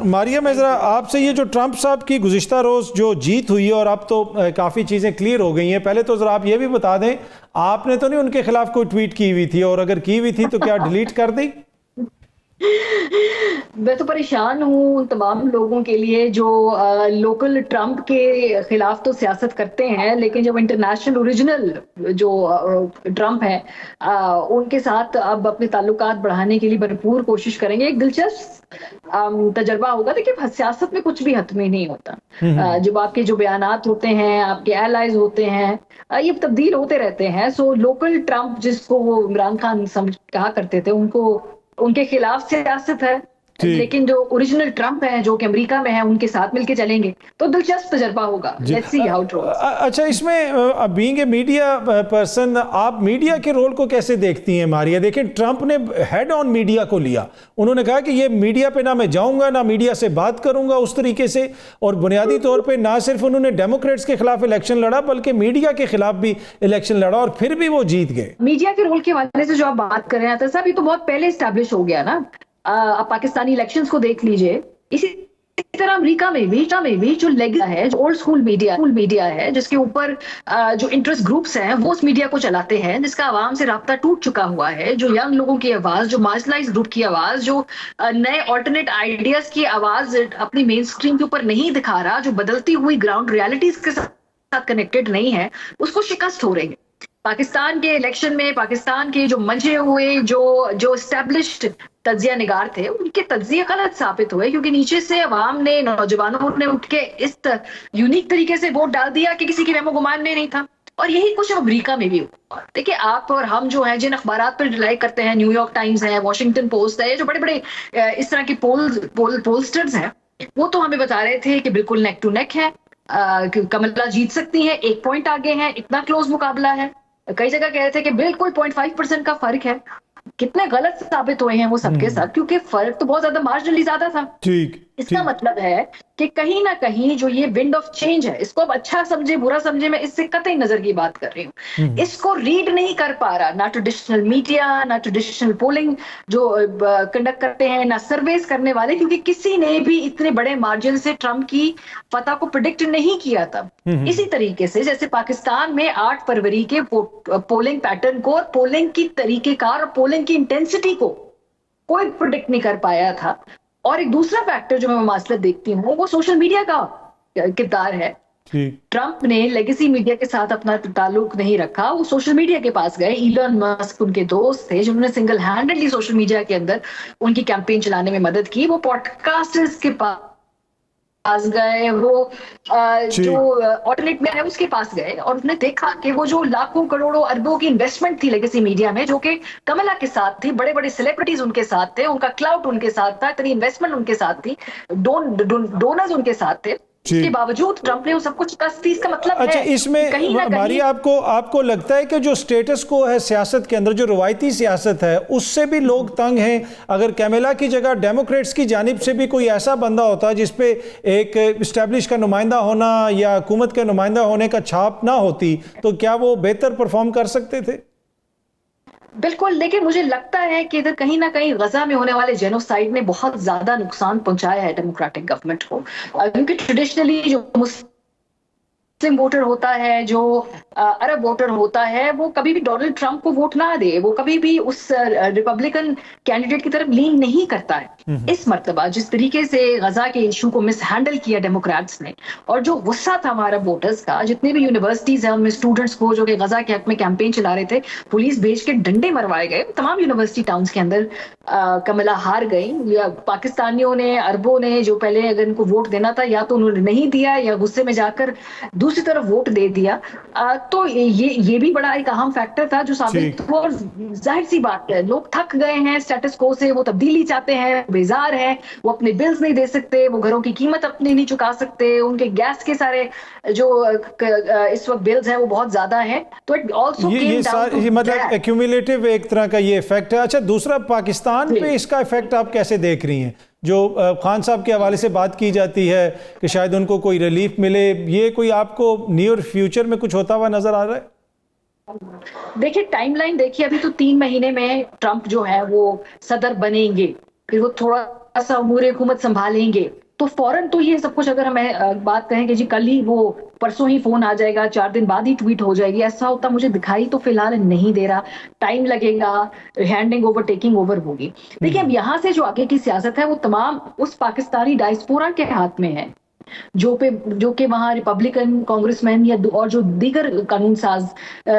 मारिया, मैं ज़रा आपसे ये जो ट्रंप साहब की गुज़िश्ता रोज़ जो जीत हुई है और अब तो काफ़ी चीज़ें क्लियर हो गई हैं, पहले तो ज़रा आप ये भी बता दें, आपने तो नहीं उनके खिलाफ कोई ट्वीट की हुई थी, और अगर की हुई थी तो क्या डिलीट कर दी? मैं तो परेशान हूँ उन तमाम लोगों के लिए जो लोकल ट्रम्प के खिलाफ तो सियासत करते हैं, लेकिन जब इंटरनेशनल ओरिजिनल जो ट्रम्प है उनके साथ अब अपने ताल्लुकात बढ़ाने के लिए भरपूर कोशिश करेंगे। एक दिलचस्प तजर्बा होगा। देखिए, सियासत में कुछ भी हतमी नहीं होता। जब आपके जो बयानात होते हैं, आपके एलाइज होते हैं, ये तब्दील होते रहते हैं। सो लोकल ट्रम्प, जिसको वो इमरान खान कहा करते थे, उनको उनके खिलाफ सियासत है, लेकिन जो ओरिजिनल ट्रम्प है जो कि अमेरिका में है, उनके साथ मिलके चलेंगे तो दिलचस्प तजर्बा होगा। Let's see how it rolls. अच्छा, इसमें बीइंग ए मीडिया पर्सन, आप मीडिया के रोल को कैसे देखती हैं मारिया? देखिए, ट्रंप ने हेड ऑन मीडिया को लिया, उन्होंने कहा कि ये मीडिया पे ना मैं जाऊंगा, ना मीडिया से बात करूंगा उस तरीके से, और बुनियादी तौर पे ना सिर्फ उन्होंने डेमोक्रेट्स के खिलाफ इलेक्शन लड़ा बल्कि मीडिया के खिलाफ भी इलेक्शन लड़ा, और फिर भी वो जीत गए। मीडिया के रोल के हवाले से जो आप बात कर रहे हैं साहब, ये तो बहुत पहले स्टैब्लिश हो गया ना। आप पाकिस्तानी इलेक्शंस को देख लीजिए। इसी तरह अमेरिका में भी जो लेग है, जो ओल्ड स्कूल मीडिया है, जिसके ऊपर जो इंटरेस्ट ग्रुप्स हैं वो उस मीडिया को चलाते हैं, जिसका आवाम से राब्ता टूट चुका हुआ है, जो यंग लोगों की आवाज, जो मार्जिनलाइज्ड ग्रुप की आवाज, जो नए ऑल्टरनेट आइडियाज की आवाज अपनी मेन स्ट्रीम के ऊपर नहीं दिखा रहा, जो बदलती हुई ग्राउंड रियलिटीज के साथ कनेक्टेड नहीं है, उसको शिकस्त हो रही है। पाकिस्तान के इलेक्शन में पाकिस्तान के जो मंचे हुए, जो एस्टेब्लिश्ड तज्जिया निगार थे, उनके तज्जिए गलत साबित हुए, क्योंकि नीचे से अवाम ने, नौजवानों ने उठ के इस यूनिक तरीके से वोट डाल दिया कि किसी की रहमो गुमान में नहीं था। और यही कुछ अमेरिका में भी हुआ। देखिए, आप और हम जो हैं, जिन अखबारात पर रिलाई करते हैं, न्यूयॉर्क टाइम्स है, वॉशिंगटन पोस्ट है, जो बड़े बड़े इस तरह के पोलस्टर्स हैं, वो तो हमें बता रहे थे कि बिल्कुल नेक टू नेक है, कमला जीत सकती है, 1 पॉइंट आगे है, इतना क्लोज मुकाबला है। कई जगह कह रहे थे कि बिल्कुल 0.5% का फर्क है। कितने गलत साबित हुए हैं वो सबके सब, क्योंकि फर्क तो बहुत ज्यादा मार्जिनली ज्यादा था। इसका मतलब है कि कहीं ना कहीं जो ये विंड ऑफ चेंज है, इसको अब अच्छा समझे बुरा समझे, मैं इससे कतई नजर की बात कर रही हूँ, इसको रीड नहीं कर पा रहा ना ट्रेडिशनल मीडिया, ना ट्रेडिशनल पोलिंग जो कंडक्ट करते हैं, ना सर्वेस करने वाले, क्योंकि किसी ने भी इतने बड़े मार्जिन से ट्रंप की फतह को प्रिडिक्ट नहीं किया था। इसी तरीके से जैसे पाकिस्तान में 8 फरवरी के पोलिंग पैटर्न को, पोलिंग की तरीकेकार और पोलिंग की इंटेंसिटी को कोई प्रिडिक्ट नहीं कर पाया था। और एक दूसरा फैक्टर जो मैं ममासलत देखती हूँ, वो सोशल मीडिया का किरदार है। ट्रंप ने लेगेसी मीडिया के साथ अपना ताल्लुक नहीं रखा, वो सोशल मीडिया के पास गए। इलन मस्क उनके दोस्त थे, जिन्होंने सिंगल हैंडेडली सोशल मीडिया के अंदर उनकी कैंपेन चलाने में मदद की। वो पॉडकास्टर्स के पास गए, वो जो ऑल्टरनेट में है उसके पास गए, और उसने देखा कि वो जो लाखों करोड़ों अरबों की इन्वेस्टमेंट थी लेगेसी मीडिया में, जो कि कमला के साथ थी, बड़े बड़े सेलिब्रिटीज उनके साथ थे, उनका क्लाउड उनके साथ था, इतनी इन्वेस्टमेंट उनके साथ थी, डोनर्स उनके साथ थे, इसके बावजूद ट्रंप ने वो सब कुछ शिकस्त दी। इसका मतलब अच्छा, है इसमें कहीं ना कहीं मारिया, आपको लगता है कि जो स्टेटस को है सियासत के अंदर, जो रवायती सियासत है, उससे भी लोग तंग हैं? अगर कैमेला की जगह डेमोक्रेट्स की जानिब से भी कोई ऐसा बंदा होता है जिसपे एक इस्टेब्लिश का नुमाइंदा होना या हुकूमत के नुमाइंदा होने का छाप ना होती, तो क्या वो बेहतर परफॉर्म कर सकते थे? बिल्कुल। लेकिन मुझे लगता है कि इधर कहीं ना कहीं गजा में होने वाले जेनोसाइड ने बहुत ज्यादा नुकसान पहुंचाया है डेमोक्रेटिक गवर्नमेंट को, क्योंकि ट्रेडिशनली जो मुस्लिम वोटर होता है, जो अरब वोटर होता है, वो कभी भी डोनाल्ड ट्रंप को वोट ना दे, वो कभी भी उस रिपब्लिकन कैंडिडेट की तरफ लीन नहीं करता है। इस मर्तबा जिस तरीके से गजा के इशू को मिसहैंडल किया डेमोक्रेट्स ने, और जो गुस्सा था हमारा वोटर्स का, जितने भी यूनिवर्सिटीज हैं उनमें स्टूडेंट्स को जो कि गजा के हक में कैंपेन चला रहे थे, पुलिस भेज के डंडे मरवाए गए। तमाम यूनिवर्सिटी टाउन्स के अंदर कमला हार गई। या पाकिस्तानियों ने, अरबों ने, जो पहले अगर इनको वोट देना था, या तो उन्होंने नहीं दिया या गुस्से में जाकर दूसरी तरफ वोट दे दिया। तो ये भी बड़ा एक अहम फैक्टर था जो साबित हुआ। और जाहिर सी बात है, लोग थक गए हैं स्टेटस को से, वो तब्दीली चाहते हैं, बेजार है, वो अपने बिल्स नहीं दे सकते, वो घरों की कीमत अपनी नहीं चुका सकते, उनके गैस के सारे जो इस वक्त बिल्स हैं वो बहुत ज्यादा हैं। तो it also came down to मतलब एक्यूमुलेटिव एक तरह का ये इफेक्ट है। अच्छा, दूसरा, पाकिस्तान पे इसका इफेक्ट आप कैसे देख रही हैं? जो खान साहब के हवाले से बात की जाती है कि शायद उनको कोई रिलीफ मिले, ये कोई आपको नियर फ्यूचर में कुछ होता हुआ नजर आ रहा है? देखिए, टाइमलाइन देखिए, अभी तो 3 महीने में ट्रंप जो है वो सदर बनेंगे। फिर वो थोड़ा सा अमूर हुकूमत संभालेंगे, तो फौरन तो ये सब कुछ, अगर हमें बात कहें कि जी कल ही वो परसों ही फोन आ जाएगा, 4 दिन बाद ही ट्वीट हो जाएगी, ऐसा होता मुझे दिखाई तो फिलहाल नहीं दे रहा। टाइम लगेगा, हैंडिंग ओवर टेकिंग ओवर होगी। देखिए अब यहाँ से जो आगे की सियासत है वो तमाम उस पाकिस्तानी डायस्पोरा के हाथ में है, जो कि वहाँ रिपब्लिकन कांग्रेसमैन या और जो दीगर कानून साज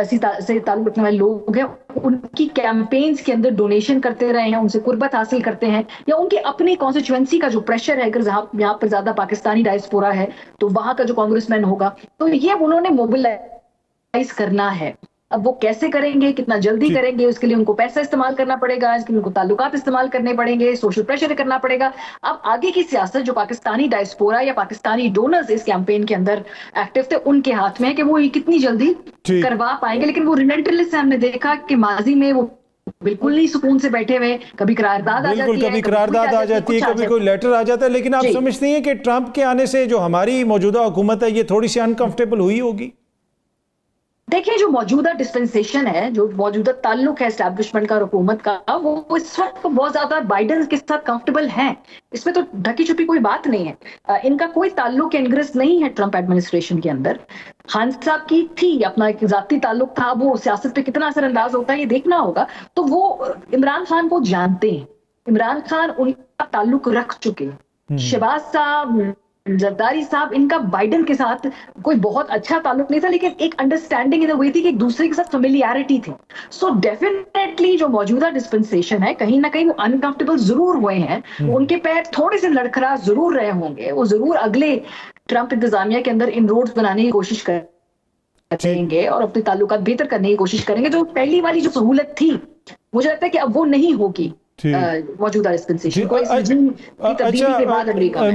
से ताल्लुक रखने वाले लोग हैं, उनकी कैंपेन्स के अंदर डोनेशन करते रहे हैं, उनसे कुर्बत हासिल करते हैं, या उनके अपनी कॉन्स्टिट्यूएंसी का जो प्रेशर है, अगर यहाँ पर ज्यादा पाकिस्तानी डायस्पोरा है तो वहां का जो कांग्रेसमैन होगा, तो ये उन्होंने मोबिलाइज करना है। अब वो कैसे करेंगे, कितना जल्दी करेंगे, उसके लिए उनको पैसा इस्तेमाल करना पड़ेगा, इसके लिए उनको ताल्लुकात इस्तेमाल करने पड़ेंगे, सोशल प्रेशर करना पड़ेगा। अब आगे की सियासत जो पाकिस्तानी डायस्पोरा या पाकिस्तानी डोनर्स इस कैंपेन के अंदर एक्टिव थे, उनके हाथ में है कि वो ये कितनी जल्दी करवा पाएंगे। लेकिन वो रिलेंटलेस से हमने देखा कि माजी में वो बिल्कुल नहीं सुकून से बैठे हुए, कभी करारदाद आ जाती है, कभी करारदाद आ जाती है, कभी कोई लेटर आ जाता है। लेकिन आप समझती हैं कि ट्रंप के आने से जो हमारी मौजूदा हुकूमत है ये थोड़ी सी अनकंफर्टेबल हुई होगी? देखिए जो मौजूदा डिस्पेंसेशन है, जो मौजूदा ताल्लुक है एस्टैब्लिशमेंट का और हुकूमत का, वो इस वक्त बहुत ज्यादा बाइडेन के साथ कंफर्टेबल है। इसमें तो ढकी छुपी कोई बात नहीं है। इनका कोई ताल्लुक इंग्रेस नहीं है ट्रंप एडमिनिस्ट्रेशन के अंदर। खान साहब की थी, अपना एक जाती ताल्लुक था, वो सियासत पे कितना असरअंदाज होता है ये देखना होगा। तो वो इमरान खान को जानते हैं, इमरान खान उनका ताल्लुक रख चुके हैं। शहबाज साहब, जरदारी साहब, इनका बाइडेन के साथ कोई बहुत अच्छा ताल्लुक नहीं था, लेकिन एक अंडरस्टैंडिंग इन हुई थी कि एक दूसरे के साथ फेमिलियरिटी थी। सो डेफिनेटली जो मौजूदा डिस्पेंसेशन है, कहीं ना कहीं वो अनकंफर्टेबल जरूर हुए हैं, उनके पैर थोड़े से लड़खड़ा जरूर रहे होंगे। वो जरूर अगले ट्रंप इंतजामिया के अंदर इनरोड्स बनाने की कोशिश करेंगे और अपने ताल्लुकात बेहतर करने की कोशिश करेंगे। जो पहली वाली जो सहूलत थी, मुझे लगता है कि अब वो नहीं होगी मौजूदा डिस्पेंसेशन को, इस तब्दीली के बाद अमेरिका में।